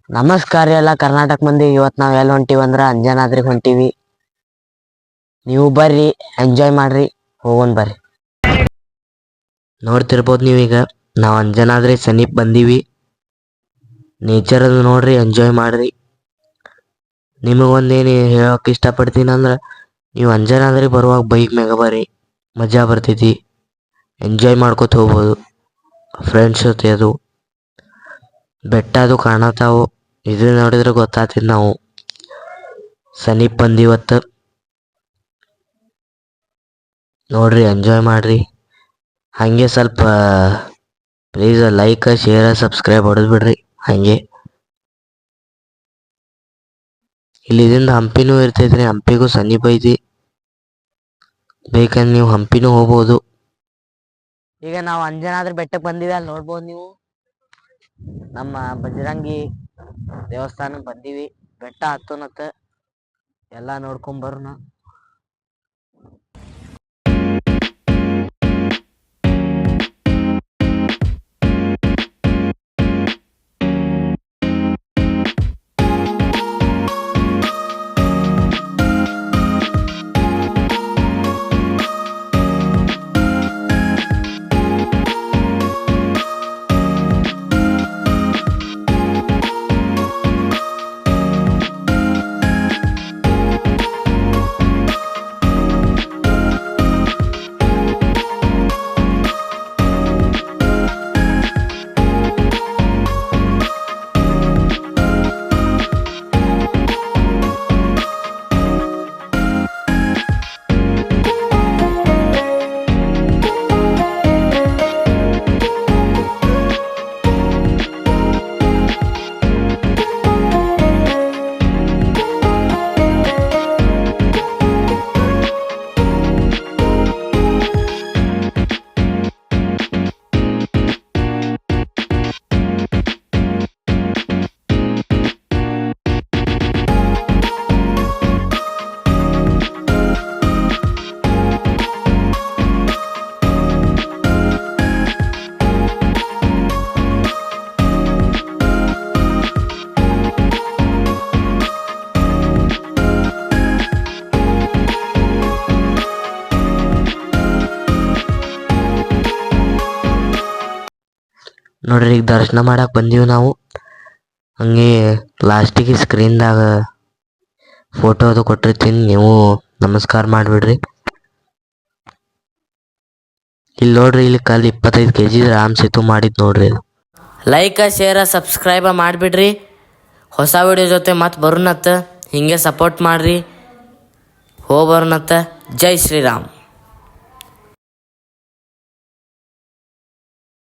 ನಮಸ್ಕಾರ ಎಲ್ಲ ಕರ್ನಾಟಕ ಮಂದಿ. ಇವತ್ತು ನಾವು ಎಲ್ಲಿ ಹೊಂಟಿವಿ ಅಂದ್ರೆ ಅಂಜನಾದ್ರಿಗೆ ಹೊಂಟಿವಿ. ನೀವು ಬರ್ರಿ, ಎಂಜಾಯ್ ಮಾಡ್ರಿ, ಹೋಗೋಣ ಬರ್ರಿ. ನೋಡ್ತಿರ್ಬೋದು ನೀವೀಗ ನಾವು ಅಂಜನಾದ್ರಿ ಸಮೀಪ ಬಂದೀವಿ. ನೇಚರ್ ಅದು ನೋಡ್ರಿ, ಎಂಜಾಯ್ ಮಾಡ್ರಿ. ನಿಮಗೊಂದೇನು ಹೇಳೋಕೆ ಇಷ್ಟಪಡ್ತೀನಿ ಅಂದ್ರೆ, ನೀವು ಅಂಜನಾದ್ರಿ ಬರುವಾಗ ಬೈಕ್ ಮ್ಯಾಗ ಬರ್ರಿ, ಮಜಾ ಬರ್ತೈತಿ. ಎಂಜಾಯ್ ಮಾಡ್ಕೊತ ಹೋಗ್ಬೋದು ಫ್ರೆಂಡ್ಸ್ ಜೊತೆ. ಅದು ಬೆಟ್ಟ ಅದು ಕಾಣತಾವು, ಇದು ನೋಡಿದ್ರೆ ಗೊತ್ತಾಗ್ತದೆ ನಾವು ಸಮೀಪ ಬಂದಿವತ್ತು. ನೋಡ್ರಿ, ಎಂಜಾಯ್ ಮಾಡ್ರಿ. ಹಾಗೆ ಸ್ವಲ್ಪ ಪ್ಲೀಸ್ ಲೈಕ್, ಶೇರ್, ಸಬ್ಸ್ಕ್ರೈಬ್ ಹೊಡೆದು ಬಿಡ್ರಿ. ಹಾಗೆ ಇಲ್ಲಿದಿಂದ ಹಂಪಿನೂ ಇರ್ತೈತ್ರಿ, ಹಂಪಿಗೂ ಸಮೀಪ ಐತಿ. ಬೇಕಂದ್ರೆ ನೀವು ಹಂಪಿನೂ ಹೋಗ್ಬೋದು. ಈಗ ನಾವು ಅಂಜನಾದ್ರಿ ಬೆಟ್ಟಕ್ಕೆ ಬಂದಿವಿ. ಅಲ್ಲಿ ನೋಡ್ಬೋದು ನೀವು, ನಮ್ಮ ಬಜರಂಗಿ ದೇವಸ್ಥಾನಕ್ಕೆ ಬಂದೀವಿ. ಬೆಟ್ಟ ಹತ್ತೋನತ್ತ ಎಲ್ಲ ನೋಡ್ಕೊಂಬರೋಣ. ನೋಡ್ರಿ, ಈಗ ದರ್ಶನ ಮಾಡಕ್ಕೆ ಬಂದೀವಿ ನಾವು. ಹಂಗೆ ಲಾಸ್ಟಿಗೆ ಸ್ಕ್ರೀನ್ದಾಗ ಫೋಟೋ ಅದು ಕೊಟ್ಟಿರ್ತೀನಿ, ನೀವು ನಮಸ್ಕಾರ ಮಾಡಿಬಿಡ್ರಿ. ಇಲ್ಲಿ ನೋಡ್ರಿ, ಇಲ್ಲಿ ಕಲ್ಲು 25 kg ರಾಮ್ ಸೇತು ಮಾಡಿದ್ದು ನೋಡ್ರಿ. ಲೈಕ್, ಶೇರ್, ಸಬ್ಸ್ಕ್ರೈಬ್ ಮಾಡಿಬಿಡ್ರಿ. ಹೊಸ ವಿಡಿಯೋ ಜೊತೆ ಮತ್ತೆ ಬರೋಣತ್ತ. ಹಿಂಗೆ ಸಪೋರ್ಟ್ ಮಾಡ್ರಿ. ಹೋಗ್ಬರೋಣತ್ತ. ಜೈ ಶ್ರೀರಾಮ್.